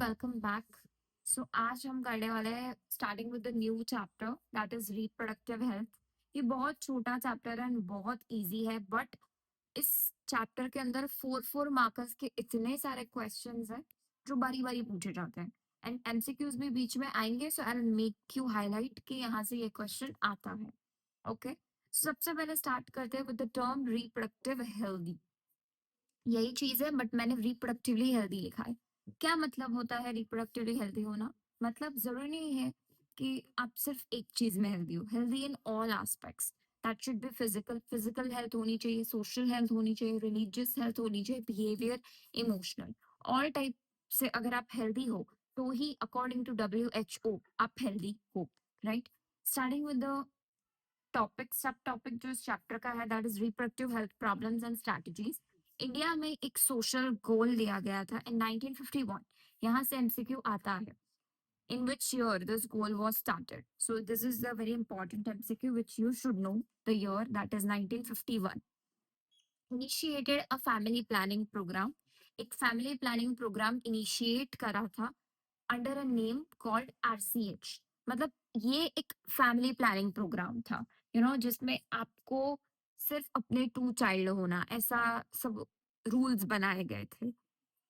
Welcome back. सो आज हम करने वाले हैं starting with the new chapter that is reproductive health. ये बहुत छोटा चैप्टर है एंड बहुत इजी है, बट इस चैप्टर के अंदर 4 मार्कर्स के इतने सारे क्वेश्चंस हैं जो बारी बारी पूछे जाते हैं एंड एमसीक्यूज भी बीच में आएंगे। So I will make you highlight कि यहाँ से ये क्वेश्चन आता है। ओके, सबसे पहले स्टार्ट करते हैं with the term reproductive healthy. यही चीज है बट मैंने रिप्रोडक्टिवली हेल्दी लिखा है। क्या मतलब होता है रिप्रोडक्टिवली हेल्दी होना? मतलब जरूरी नहीं है कि आप सिर्फ एक चीज में हेल्दी हो। Healthy in all aspects, that should be physical, physical health होनी चाहिए, सोशल हेल्थ होनी चाहिए, रिलीजियस हेल्थ होनी चाहिए, बिहेवियर, इमोशनल, ऑल टाइप से अगर आप हेल्दी हो तो ही अकॉर्डिंग टू WHO आप हेल्दी हो, right? Starting with the topic, सब टॉपिक जो इस चैप्टर का है that is reproductive health problems and strategies. India में एक सोशल गोल दिया गया था इन 1951। यहाँ से एमसीक्यू आता है। In which year this goal was started? So this is a very important MCQ which you should know. The year, that is 1951. Initiated a family planning program. एक family planning program initiate करा था under a name called RCH। मतलब ये एक family planning programme था, जिसमें आपको सिर्फ अपने 2 चाइल्ड होना, ऐसा सब रूल्स बनाए गए थे।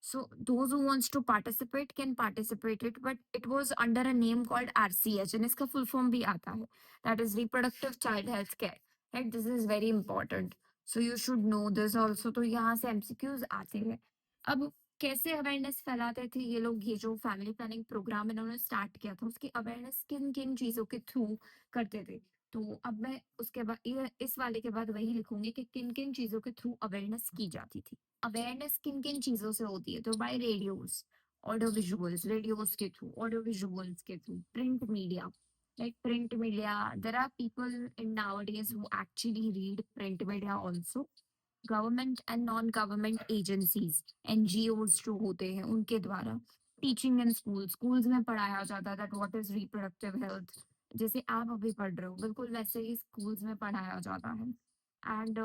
So those who wants to participate can participate it, but it was under a name called RCH, and इसका full form भी आता है, that is Reproductive Child Health Care. Right? This is very important. So you should know this also. तो यहाँ से MCQs आते हैं। अब कैसे अवेयरनेस फैलाते थे ये लोग? ये जो फैमिली प्लानिंग प्रोग्राम इन्होंने स्टार्ट किया था उसकी अवेयरनेस किन किन चीजों के थ्रू करते थे? तो अब मैं उसके बाद इस वाले के बाद वही लिखूंगी कि किन किन चीजों के थ्रू अवेयरनेस की जाती थी। अवेयरनेस किन किन चीजों से होती है? तो by radios, audio visuals, radios के थ्रू, ऑडियो विजुअल्स के through, print media, like print media. There are people in nowadays who actually read print media also. Government and non government agencies, NGOs जो होते हैं उनके द्वारा teaching in school, schools में पढ़ाया जाता है that what is reproductive health. जैसे आप अभी पढ़ रहे हो बिल्कुल वैसे ही स्कूल्स में पढ़ाया जाता है। And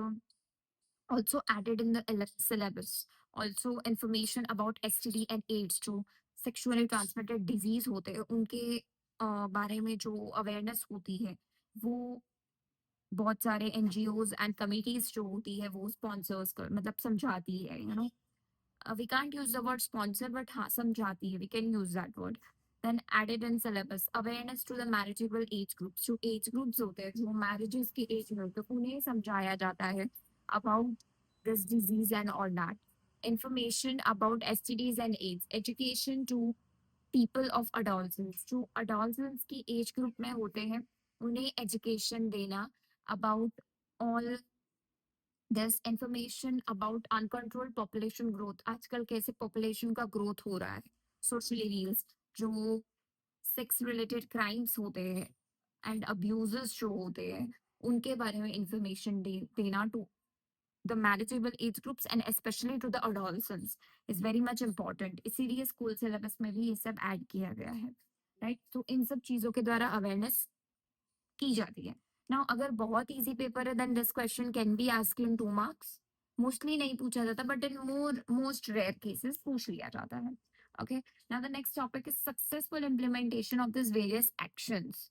also added in the syllabus. Also information about STD and AIDS जो sexually transmitted disease होते हैं उनके बारे में जो अवेयरनेस होती है वो बहुत सारे एनजीओज एंड कमिटीज जो होती है वो स्पॉन्सर्स कर मतलब समझाती है। We can't use the word sponsor but हाँ समझाती है, we can use that word. Then added in syllabus awareness to the marriageable age groups. जो एज ग्रुप्स होते हैं जो मैरिजेस की एज में होते हैं उन्हें समझाया जाता है about this disease and all that. Information about STDs and AIDS. Education to people of adolescents. जो adolescents की age group में होते हैं उन्हें education देना about all this information about uncontrolled population growth. आजकल कैसे population का growth हो रहा है. Social reels जो sex related crimes होते हैं and abuses जो होते हैं उनके बारे में information देना to the marriageable age groups and especially to the adolescents is very much important. इसीलिए स्कूल सिलेबस में भी ये सब ऐड किया गया है, राइट? तो इन सब चीजों के द्वारा अवेयरनेस की जाती है। नाउ अगर बहुत इजी पेपर है then this question can be asked in 2 marks. Mostly नहीं पूछा जाता but in most rare cases पूछ लिया जाता है। Okay, now the next topic is successful implementation of this various actions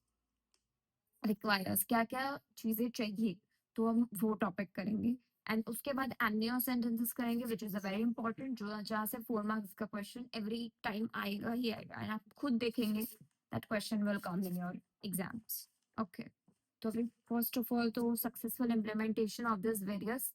requires. क्या क्या चीजें चाहिए तो हम वो टॉपिक करेंगे एंड उसके बाद एमनीओ सेंटेंसेस करेंगे which is a very important, जो जहाँ से 4 मार्क्स का क्वेश्चन एवरी टाइम आएगा ही आएगा एंड आप खुद देखेंगे that question will come in your exams. Okay, तो फिर फर्स्ट ऑफ ऑल तो successful implementation of this various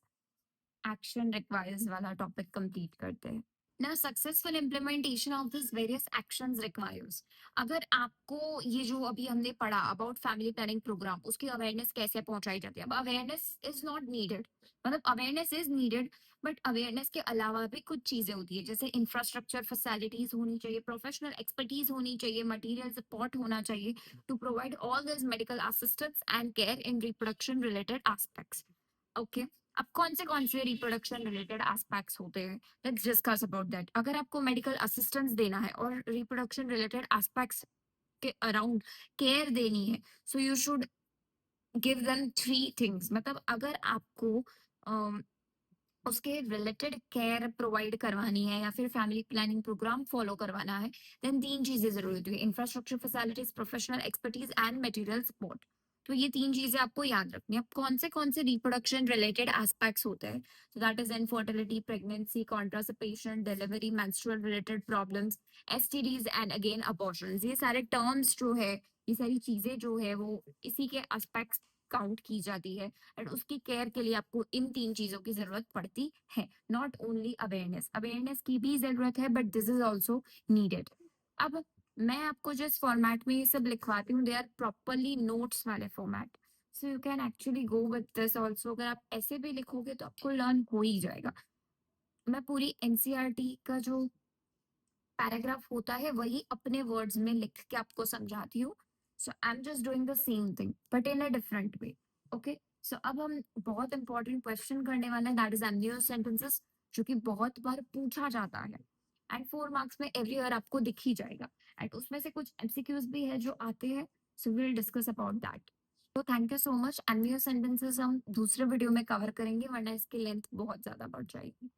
action requires वाला टॉपिक कंप्लीट करते हैं। ना successful implementation of this various actions requires. अगर आपको ये जो अभी हमने पढ़ा अबाउट फैमिली प्लानिंग प्रोग्राम उसकी अवेयरनेस कैसे पहुंचाई जाती है? अब अवेयरनेस इज नॉट नीडेड, मतलब awareness is needed but awareness के अलावा भी कुछ चीजें होती है जैसे इंफ्रास्ट्रक्चर फैसिलिटीज होनी चाहिए, प्रोफेशनल एक्सपर्टीज होनी चाहिए, मटेरियल सपोर्ट होना चाहिए to provide all this medical assistance and care in reproduction related aspects. Okay, अब कौन से रिप्रोडक्शन रिलेटेड एस्पेक्ट्स होते हैं? Let's discuss about that. अगर आपको मेडिकल असिस्टेंस देना है और रिप्रोडक्शन रिलेटेड एस्पेक्ट्स के अराउंड केयर देनी है so you should give them 3 things. मतलब अगर आपको उसके रिलेटेड केयर प्रोवाइड करवानी है या फिर फैमिली प्लानिंग प्रोग्राम फॉलो करवाना है, देन 3 चीजें जरूरी होती है: infrastructure, facilities, professional expertise and material support. तो ये 3 चीजें आपको याद रखनी है। अब कौन से रिप्रोडक्शन रिलेटेड एस्पेक्ट्स होते हैं, तो that is infertility, pregnancy, contraception, delivery, menstrual related problems, STDs and again abortions. ये सारे टर्म्स जो है, ये सारी चीजें जो है वो इसी के एस्पेक्ट्स काउंट की जाती है। एंड उसकी केयर के लिए आपको इन 3 चीजों की जरूरत पड़ती है। नॉट ओनली अवेयरनेस, अवेयरनेस की भी जरूरत है, but this is also needed. अब मैं आपको जिस फॉर्मेट में ये सब लिखवाती हूँ, दे आर प्रॉपरली नोट्स वाले format, so you can actually go with this also. अगर आप ऐसे भी लिखोगे तो आपको लर्न हो ही जाएगा। मैं पूरी एनसीईआरटी का जो पैराग्राफ होता है वही अपने वर्ड्स में लिख के आपको समझाती हूँ। So I am just doing the same thing but in a different way. Okay, so अब हम बहुत इंपॉर्टेंट क्वेश्चन करने वाले हैं, दैट इज एमसीक्यू सेंटेंसेस, जो कि बहुत बार पूछा जाता है एंड 4 मार्क्स में एवरी ईयर आपको दिख ही जाएगा। एंड उसमें से कुछ एमसीक्यूज भी है जो आते हैं, so we will discuss about that. तो thank you so much. MCQ sentences हम दूसरे वीडियो में कवर करेंगे, वरना इसकी लेंथ बहुत ज्यादा बढ़ जाएगी।